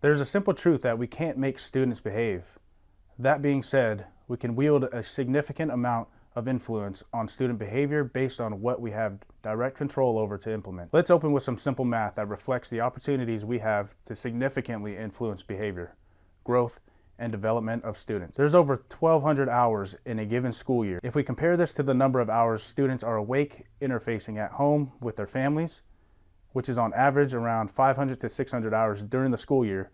There's a simple truth that we can't make students behave. That being said, we can wield a significant amount of influence on student behavior based on what we have direct control over to implement. Let's open with some simple math that reflects the opportunities we have to significantly influence behavior, growth, and development of students. There's over 1,200 hours in a given school year. If we compare this to the number of hours students are awake interfacing at home with their families, which is on average around 500 to 600 hours during the school year,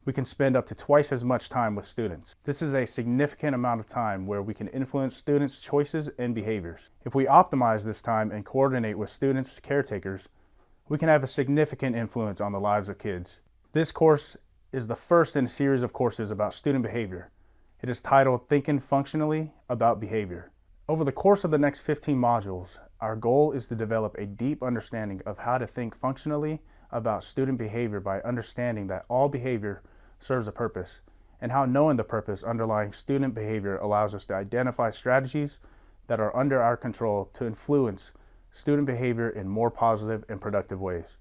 we can spend up to twice as much time with students. This is a significant amount of time where we can influence students' choices and behaviors. If we optimize this time and coordinate with students' caretakers, we can have a significant influence on the lives of kids. This course is the first in a series of courses about student behavior. It is titled Thinking Functionally About Behavior. Over the course of the next 15 modules, our goal is to develop a deep understanding of how to think functionally about student behavior by understanding that all behavior serves a purpose, and how knowing the purpose underlying student behavior allows us to identify strategies that are under our control to influence student behavior in more positive and productive ways.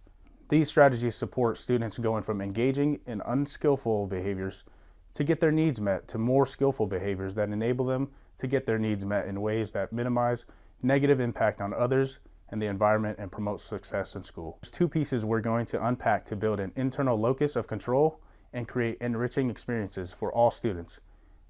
These strategies support students going from engaging in unskillful behaviors to get their needs met to more skillful behaviors that enable them to get their needs met in ways that minimize negative impact on others and the environment and promote success in school. There's two pieces we're going to unpack to build an internal locus of control and create enriching experiences for all students,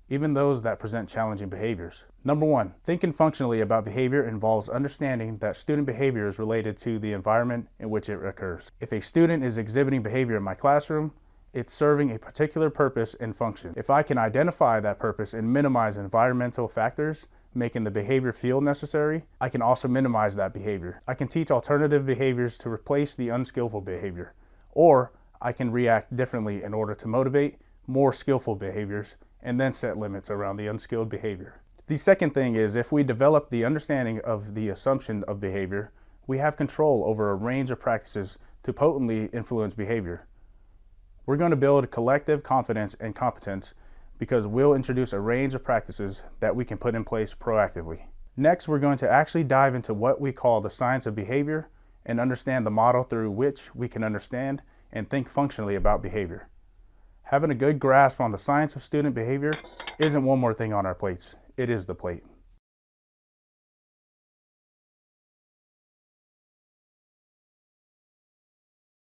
even those that present challenging behaviors. Number one, thinking functionally about behavior involves understanding that student behavior is related to the environment in which it occurs. If a student is exhibiting behavior in my classroom, it's serving a particular purpose and function. If I can identify that purpose and minimize environmental factors making the behavior feel necessary, I can also minimize that behavior. I can teach alternative behaviors to replace the unskillful behavior, or I can react differently in order to motivate more skillful behaviors and then set limits around the unskilled behavior. The second thing is, if we develop the understanding of the assumption of behavior, we have control over a range of practices to potently influence behavior. We're going to build collective confidence and competence because we'll introduce a range of practices that we can put in place proactively. Next, we're going to actually dive into what we call the science of behavior and understand the model through which we can understand and think functionally about behavior. Having a good grasp on the science of student behavior isn't one more thing on our plates, it is the plate.